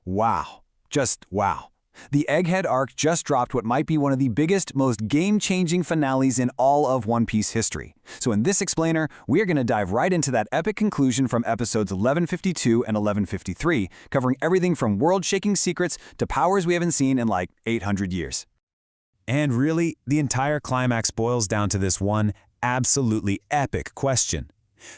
Wow. Just wow. The Egghead Arc just dropped what might be one of the biggest, most game-changing finales in all of One Piece history. So in this explainer, we're going to dive right into that epic conclusion from episodes 1152 and 1153, covering everything from world-shaking secrets to powers we haven't seen in like 800 years. And really, the entire climax boils down to this one absolutely epic question.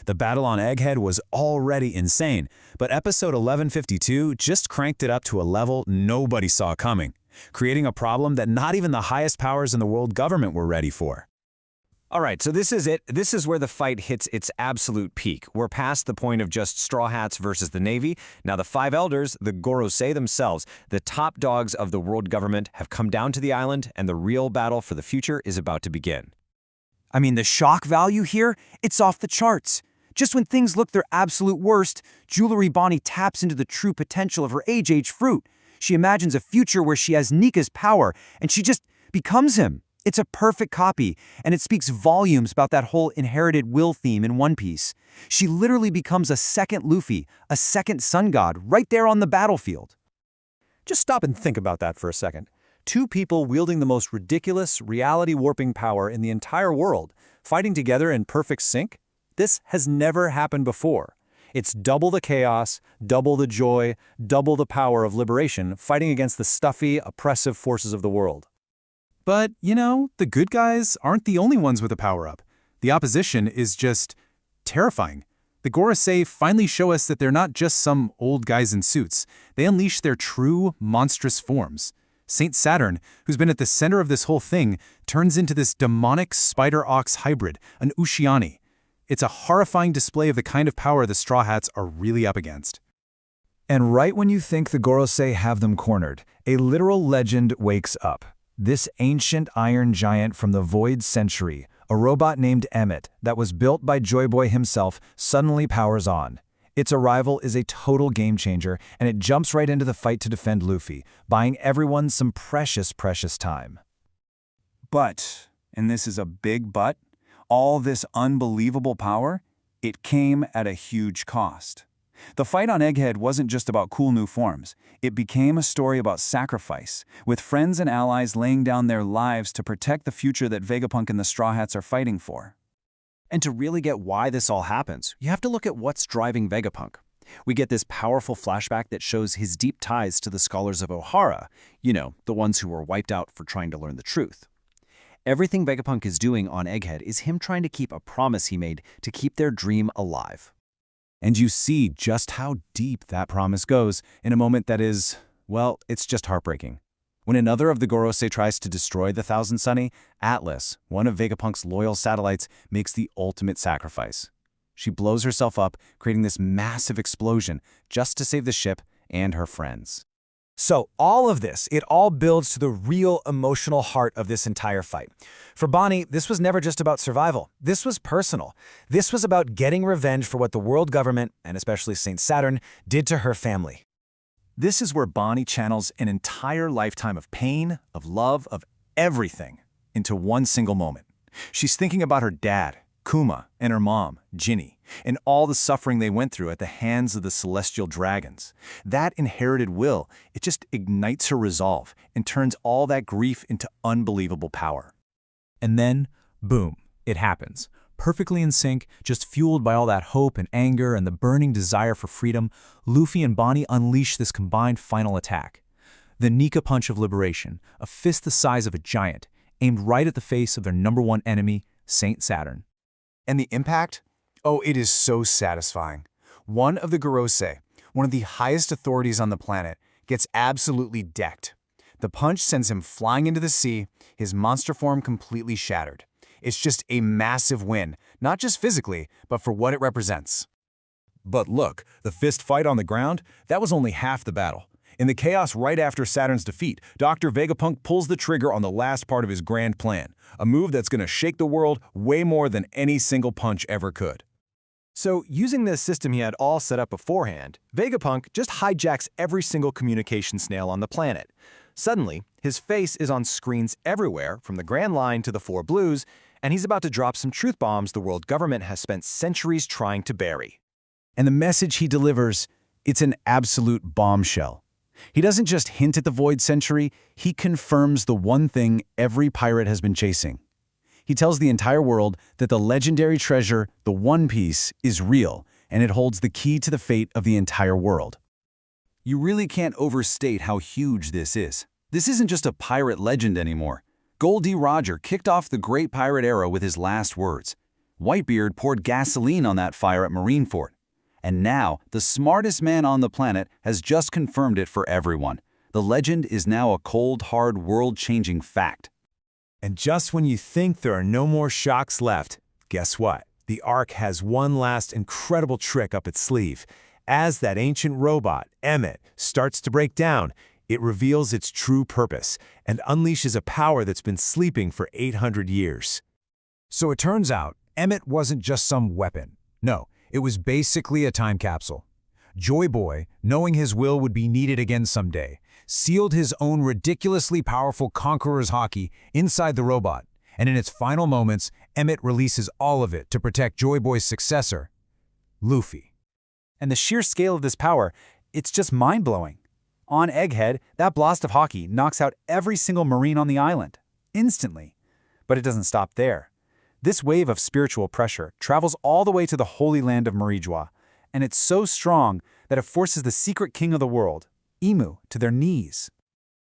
The battle on Egghead was already insane, but episode 1152 just cranked it up to a level nobody saw coming, creating a problem that not even the highest powers in the world government were ready for. Alright, so this is it. This is where the fight hits its absolute peak. We're past the point of just Straw Hats versus the Navy. Now the five elders, the Gorosei themselves, the top dogs of the world government, have come down to the island, and the real battle for the future is about to begin. I mean, the shock value here, it's off the charts. Just when things look their absolute worst, Jewelry Bonney taps into the true potential of her age fruit. She imagines a future where she has Nika's power, and she just becomes him. It's a perfect copy, and it speaks volumes about that whole inherited will theme in One Piece. She literally becomes a second Luffy, a second sun god, right there on the battlefield. Just stop and think about that for a second. Two people wielding the most ridiculous, reality-warping power in the entire world, fighting together in perfect sync? This has never happened before. It's double the chaos, double the joy, double the power of liberation, fighting against the stuffy, oppressive forces of the world. But, you know, the good guys aren't the only ones with a power-up. The opposition is just terrifying. The Gorosei finally show us that they're not just some old guys in suits. They unleash their true, monstrous forms. Saint Saturn, who's been at the center of this whole thing, turns into this demonic spider-ox hybrid, an Ushi-Oni. It's a horrifying display of the kind of power the Straw Hats are really up against. And right when you think the Gorosei have them cornered, a literal legend wakes up. This ancient iron giant from the Void Century, a robot named Emmet that was built by Joy Boy himself, suddenly powers on. Its arrival is a total game-changer, and it jumps right into the fight to defend Luffy, buying everyone some precious time. But, and this is a big but, all this unbelievable power, it came at a huge cost. The fight on Egghead wasn't just about cool new forms. It became a story about sacrifice, with friends and allies laying down their lives to protect the future that Vegapunk and the Straw Hats are fighting for. And to really get why this all happens, you have to look at what's driving Vegapunk. We get this powerful flashback that shows his deep ties to the scholars of Ohara, you know, the ones who were wiped out for trying to learn the truth. Everything Vegapunk is doing on Egghead is him trying to keep a promise he made to keep their dream alive. And you see just how deep that promise goes in a moment that is, well, it's just heartbreaking. When another of the Gorosei tries to destroy the Thousand Sunny, Atlas, one of Vegapunk's loyal satellites, makes the ultimate sacrifice. She blows herself up, creating this massive explosion just to save the ship and her friends. So all of this, it all builds to the real emotional heart of this entire fight. For Bonney, this was never just about survival. This was personal. This was about getting revenge for what the world government, and especially Saint Saturn, did to her family. This is where Bonney channels an entire lifetime of pain, of love, of everything into one single moment. She's thinking about her dad, Kuma, and her mom, Ginny, and all the suffering they went through at the hands of the celestial dragons. That inherited will, it just ignites her resolve and turns all that grief into unbelievable power. And then, boom, it happens. Perfectly in sync, just fueled by all that hope and anger and the burning desire for freedom, Luffy and Bonney unleash this combined final attack. The Nika Punch of Liberation, a fist the size of a giant, aimed right at the face of their #1 enemy, Saint Saturn. And the impact? Oh, it is so satisfying. One of the Gorosei, one of the highest authorities on the planet, gets absolutely decked. The punch sends him flying into the sea, his monster form completely shattered. It's just a massive win, not just physically, but for what it represents. But look, the fist fight on the ground, that was only half the battle. In the chaos right after Saturn's defeat, Dr. Vegapunk pulls the trigger on the last part of his grand plan, a move that's going to shake the world way more than any single punch ever could. So, using this system he had all set up beforehand, Vegapunk just hijacks every single communication snail on the planet. Suddenly, his face is on screens everywhere, from the Grand Line to the Four Blues, and he's about to drop some truth bombs the world government has spent centuries trying to bury. And the message he delivers, it's an absolute bombshell. He doesn't just hint at the Void Century, he confirms the one thing every pirate has been chasing. He tells the entire world that the legendary treasure, the One Piece, is real, and it holds the key to the fate of the entire world. You really can't overstate how huge this is. This isn't just a pirate legend anymore. Gol D. Roger kicked off the Great Pirate Era with his last words. Whitebeard poured gasoline on that fire at Marineford. And now, the smartest man on the planet has just confirmed it for everyone. The legend is now a cold, hard, world-changing fact. And just when you think there are no more shocks left, guess what? The Arc has one last incredible trick up its sleeve. As that ancient robot, Emmet, starts to break down, it reveals its true purpose and unleashes a power that's been sleeping for 800 years. So it turns out, Emmet wasn't just some weapon. No, it was basically a time capsule. Joy Boy, knowing his will would be needed again someday, sealed his own ridiculously powerful Conqueror's Haki inside the robot, and in its final moments, Emmet releases all of it to protect Joy Boy's successor, Luffy. And the sheer scale of this power, it's just mind-blowing. On Egghead, that blast of Haki knocks out every single Marine on the island, instantly. But it doesn't stop there. This wave of spiritual pressure travels all the way to the holy land of Marijua, and it's so strong that it forces the secret king of the world, Imu, to their knees.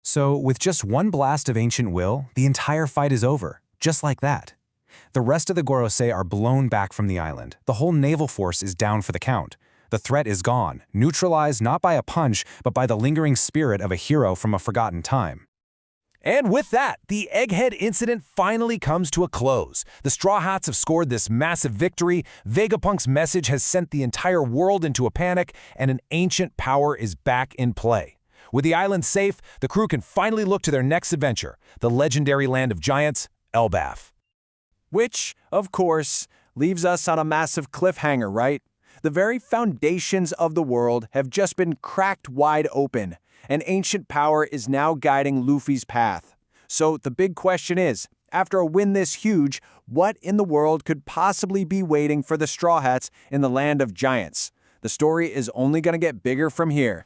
So, with just one blast of ancient will, the entire fight is over, just like that. The rest of the Gorosei are blown back from the island. The whole naval force is down for the count. The threat is gone, neutralized not by a punch, but by the lingering spirit of a hero from a forgotten time. And with that, the Egghead incident finally comes to a close. The Straw Hats have scored this massive victory, Vegapunk's message has sent the entire world into a panic, and an ancient power is back in play. With the island safe, the crew can finally look to their next adventure, the legendary land of giants, Elbaf. Which, of course, leaves us on a massive cliffhanger, right? The very foundations of the world have just been cracked wide open. An ancient power is now guiding Luffy's path. So the big question is, after a win this huge, what in the world could possibly be waiting for the Straw Hats in the land of giants? The story is only going to get bigger from here.